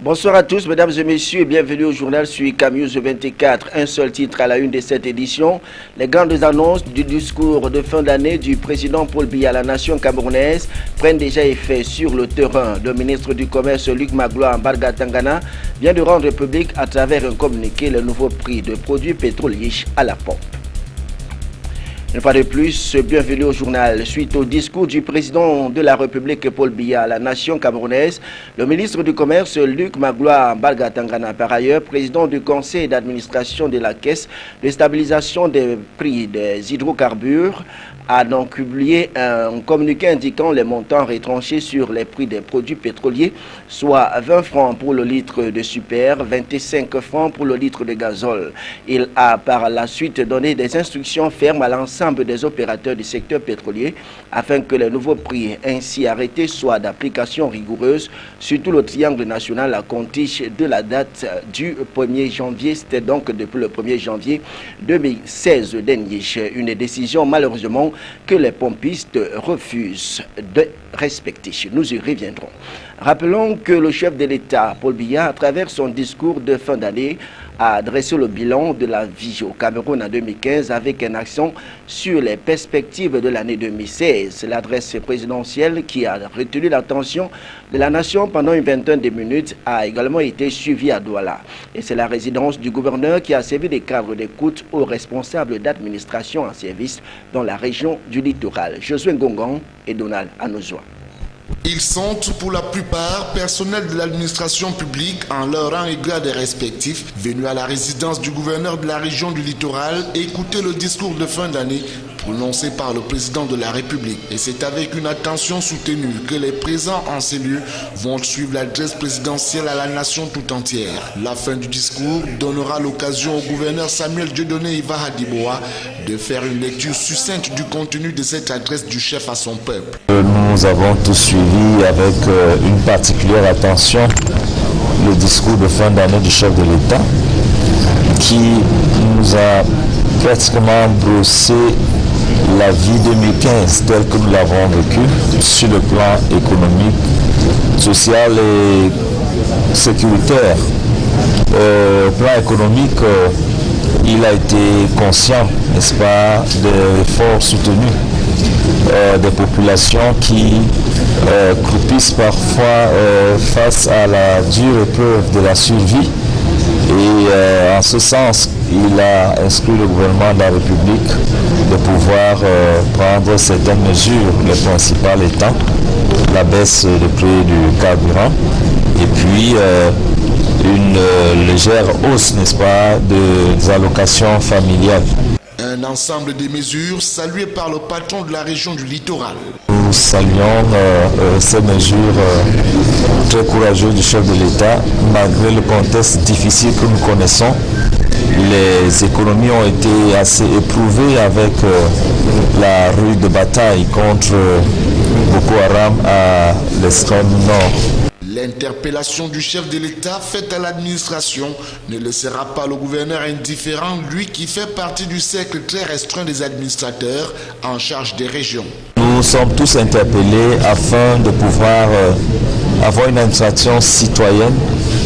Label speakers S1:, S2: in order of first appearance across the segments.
S1: Bonsoir à tous, mesdames et messieurs, et bienvenue au journal sur Camille 24. Un seul titre à la une de cette édition. Les grandes annonces du discours de fin d'année du président Paul Biya à la nation camerounaise prennent déjà effet sur le terrain. Le ministre du Commerce Luc Magloire Mbarga Tangana vient de rendre public à travers un communiqué le nouveau prix de produits pétroliers à la pompe. Une fois de plus, bienvenue au journal. Suite au discours du président de la République Paul Biya à la nation camerounaise, le ministre du Commerce Luc Magloire Mbarga Tangana, par ailleurs président du conseil d'administration de la Caisse de stabilisation des prix des hydrocarbures, a donc publié un communiqué indiquant les montants retranchés sur les prix des produits pétroliers, soit 20 francs pour le litre de super, 25 francs pour le litre de gazole. Il a par la suite donné des instructions fermes à l'ensemble des opérateurs du secteur pétrolier afin que les nouveaux prix ainsi arrêtés soient d'application rigoureuse sur tout le triangle national à compter de la date du 1er janvier. C'était donc depuis le 1er janvier 2016 dernier. Une décision malheureusement que les pompistes refusent de respecter. Nous y reviendrons. Rappelons que le chef de l'État, Paul Biya, à travers son discours de fin d'année, a dressé le bilan de la vie au Cameroun en 2015 avec un accent sur les perspectives de l'année 2016. L'adresse présidentielle qui a retenu l'attention de la nation pendant une vingtaine de minutes a également été suivie à Douala. Et c'est la résidence du gouverneur qui a servi de cadre d'écoute aux responsables d'administration en service dans la région du littoral. Josué Ngongon et Donald Anozoa.
S2: Ils sont pour la plupart personnels de l'administration publique en leur rang et grade respectifs, venus à la résidence du gouverneur de la région du littoral écouter le discours de fin d'année prononcé par le président de la République. Et c'est avec une attention soutenue que les présents en ces lieux vont suivre l'adresse présidentielle à la nation tout entière. La fin du discours donnera l'occasion au gouverneur Samuel Dieudonné Iva Hadiboa de faire une lecture succincte du contenu de cette adresse du chef à son peuple.
S3: Nous avons tous suivi avec une particulière attention le discours de fin d'année du chef de l'État qui nous a pratiquement brossé la vie 2015 telle que nous l'avons vécue sur le plan économique, social et sécuritaire. Au plan économique, il a été conscient, n'est-ce pas, des efforts soutenus des populations qui croupissent parfois face à la dure épreuve de la survie. Et en ce sens, il a instruit le gouvernement de la République de pouvoir prendre certaines mesures, les principales étant la baisse du prix du carburant et puis une légère hausse, n'est-ce pas, des allocations familiales.
S2: Un ensemble de mesures saluées par le patron de la région du littoral.
S3: Nous saluons ces mesures très courageuses du chef de l'État, malgré le contexte difficile que nous connaissons. Les économies ont été assez éprouvées avec la rude bataille contre Boko Haram à l'extrême nord.
S2: L'interpellation du chef de l'État faite à l'administration ne laissera pas le gouverneur indifférent, lui qui fait partie du cercle très restreint des administrateurs en charge des régions.
S3: Nous sommes tous interpellés afin de pouvoir avoir une administration citoyenne,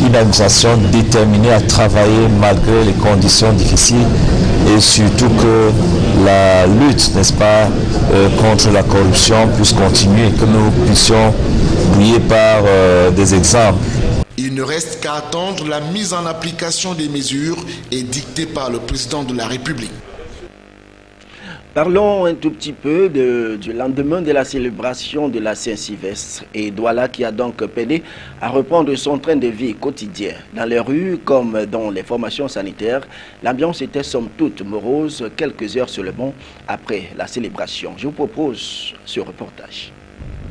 S3: une administration déterminée à travailler malgré les conditions difficiles et surtout que la lutte, n'est-ce pas, contre la corruption puisse continuer, que nous puissions briller par des exemples.
S2: Il ne reste qu'à attendre la mise en application des mesures édictées par le président de la République.
S1: Parlons un tout petit peu du lendemain de la célébration de la Saint-Sylvestre et Douala qui a donc peiné à reprendre son train de vie quotidien. Dans les rues comme dans les formations sanitaires, l'ambiance était somme toute morose quelques heures seulement après la célébration. Je vous propose ce reportage.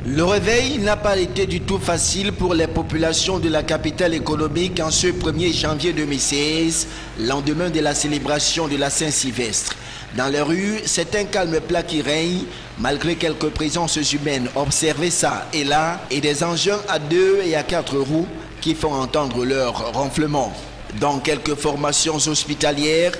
S4: Le réveil n'a pas été du tout facile pour les populations de la capitale économique en ce 1er janvier 2016, lendemain de la célébration de la Saint-Sylvestre. Dans les rues, c'est un calme plat qui règne, malgré quelques présences humaines observées ça et là, et des engins à 2 et à 4 roues qui font entendre leur ronflement. Dans quelques formations hospitalières,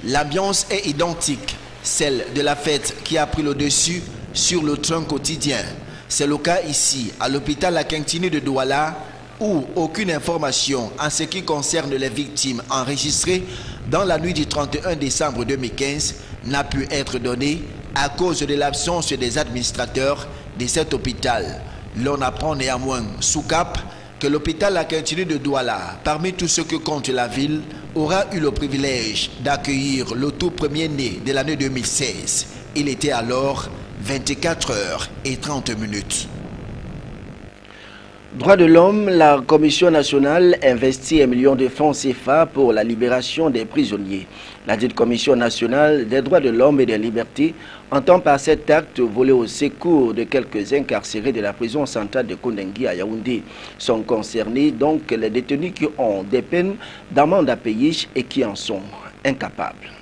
S4: l'ambiance est identique, celle de la fête qui a pris le dessus sur le train quotidien. C'est le cas ici, à l'hôpital La Quintini de Douala, ou aucune information en ce qui concerne les victimes enregistrées dans la nuit du 31 décembre 2015 n'a pu être donnée à cause de l'absence des administrateurs de cet hôpital. L'on apprend néanmoins sous cap que l'hôpital La Quintilie de Douala, parmi tous ceux que compte la ville, aura eu le privilège d'accueillir le tout premier né de l'année 2016. Il était alors 24h30.
S1: Droits de l'homme, la Commission nationale investit 1 million de francs CFA pour la libération des prisonniers. La dite Commission nationale des droits de l'homme et des libertés entend par cet acte voler au secours de quelques incarcérés de la prison centrale de Koundengui à Yaoundé. Sont concernés donc les détenus qui ont des peines d'amende à payer et qui en sont incapables.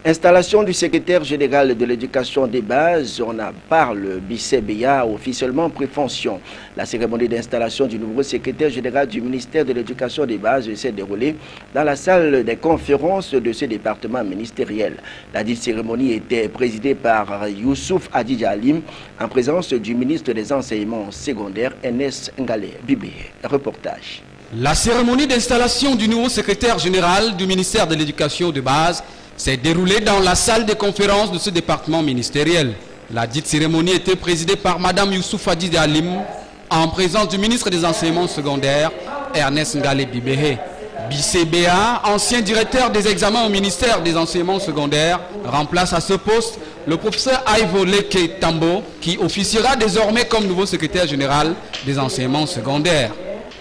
S1: Installation du secrétaire général de l'éducation des bases, on en parle, BCBA officiellement pris fonction. La cérémonie d'installation du nouveau secrétaire général du ministère de l'éducation des bases s'est déroulée dans la salle des conférences de ce département ministériel. La dite cérémonie était présidée par Youssouf Adidja Alim en présence du ministre des enseignements secondaires, Ernest Ngale Bibé. Reportage.
S5: La cérémonie d'installation du nouveau secrétaire général du ministère de l'éducation de base s'est déroulée dans la salle de conférence de ce département ministériel. La dite cérémonie était présidée par Mme Youssouf Adidja Alim en présence du ministre des enseignements secondaires, Ernest Ngale Bibé. BCBA, ancien directeur des examens au ministère des enseignements secondaires, remplace à ce poste le professeur Aivo Leke Tambo, qui officiera désormais comme nouveau secrétaire général des enseignements secondaires.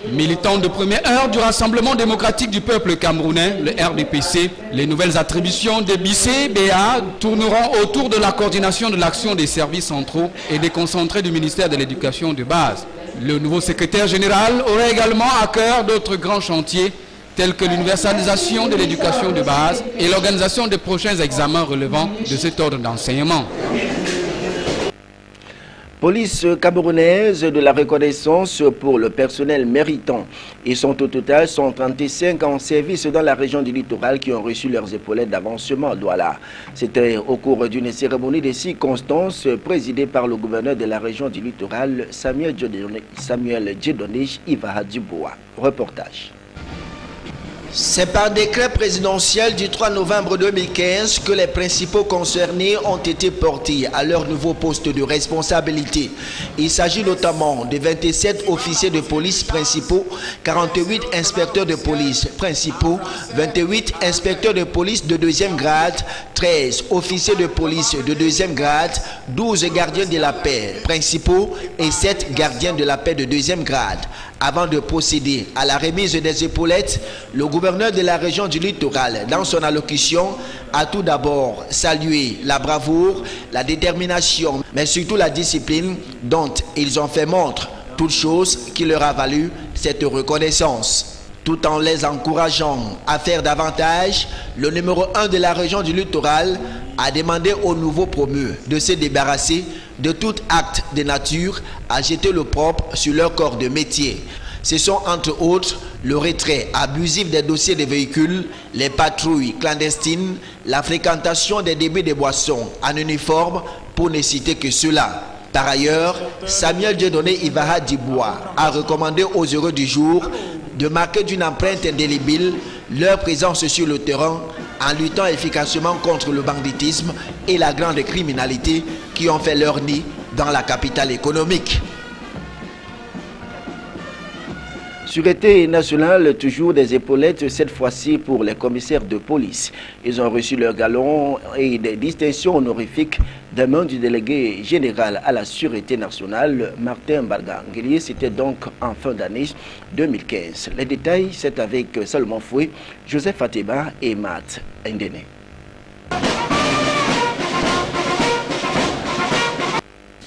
S5: Militant de première heure du Rassemblement démocratique du peuple camerounais, le RDPC, les nouvelles attributions de BCBA tourneront autour de la coordination de l'action des services centraux et déconcentrés du ministère de l'Éducation de base. Le nouveau secrétaire général aurait également à cœur d'autres grands chantiers tels que l'universalisation de l'éducation de base et l'organisation des prochains examens relevant de cet ordre d'enseignement.
S1: Police camerounaise de la reconnaissance pour le personnel méritant. Ils sont au total 135 en service dans la région du littoral qui ont reçu leurs épaulettes d'avancement à Douala. C'était au cours d'une cérémonie de circonstances présidée par le gouverneur de la région du littoral, Samuel Djedoné Ivaha Dubois. Reportage.
S4: C'est par décret présidentiel du 3 novembre 2015 que les principaux concernés ont été portés à leur nouveau poste de responsabilité. Il s'agit notamment de 27 officiers de police principaux, 48 inspecteurs de police principaux, 28 inspecteurs de police de deuxième grade, 13 officiers de police de deuxième grade, 12 gardiens de la paix principaux et 7 gardiens de la paix de deuxième grade. Avant de procéder à la remise des épaulettes, le gouverneur de la région du littoral, dans son allocution, a tout d'abord salué la bravoure, la détermination, mais surtout la discipline dont ils ont fait montre, toute chose qui leur a valu cette reconnaissance. Tout en les encourageant à faire davantage, le numéro 1 de la région du littoral a demandé aux nouveaux promus de se débarrasser de tout acte de nature à jeter le propre sur leur corps de métier. Ce sont entre autres le retrait abusif des dossiers de véhicules, les patrouilles clandestines, la fréquentation des débits de boissons en uniforme, pour ne citer que cela. Par ailleurs, Samuel Djedoné Ivaha Dubois a recommandé aux heureux du jour de marquer d'une empreinte indélébile leur présence sur le terrain en luttant efficacement contre le banditisme et la grande criminalité qui ont fait leur nid dans la capitale économique.
S1: Sûreté nationale, toujours des épaulettes, cette fois-ci pour les commissaires de police. Ils ont reçu leur galon et des distinctions honorifiques des mains du délégué général à la Sûreté nationale, Martin Bargangeli. C'était donc en fin d'année 2015. Les détails, c'est avec Salomon Foué, Joseph Ateba et Matt Ndene.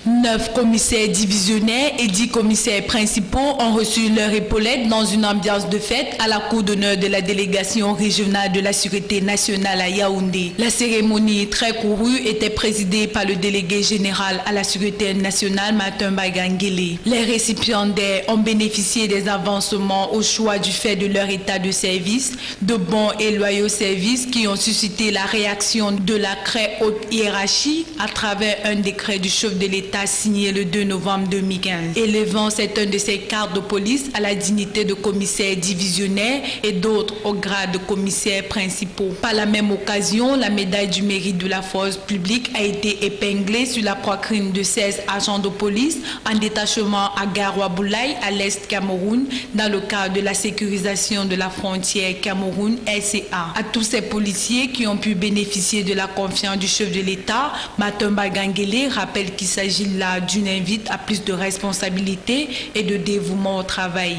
S6: Neuf commissaires divisionnaires et 10 commissaires principaux ont reçu leur épaulette dans une ambiance de fête à la cour d'honneur de la délégation régionale de la Sûreté nationale à Yaoundé. La cérémonie très courue était présidée par le délégué général à la Sûreté nationale, Martin Bargangeli. Les récipiendaires ont bénéficié des avancements au choix du fait de leur état de service, de bons et loyaux services qui ont suscité la réaction de la très haute hiérarchie à travers un décret du chef de l'État signé le 2 novembre 2015, élevant certains de ses cadres de police à la dignité de commissaires divisionnaires et d'autres au grade de commissaires principaux. Par la même occasion, la médaille du mérite de la force publique a été épinglée sur la poitrine de 16 agents de police en détachement à Garoua-Boulaye, à l'Est Cameroun, dans le cadre de la sécurisation de la frontière Cameroun-RCA. À tous ces policiers qui ont pu bénéficier de la confiance du chef de l'État, Matumba Gangele rappelle qu'il s'agit là d'une invite à plus de responsabilité et de dévouement au travail.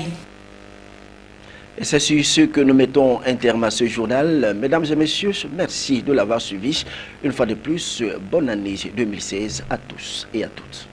S1: Et c'est sur ce que nous mettons un terme à ce journal. Mesdames et messieurs, merci de l'avoir suivi. Une fois de plus, bonne année 2016 à tous et à toutes.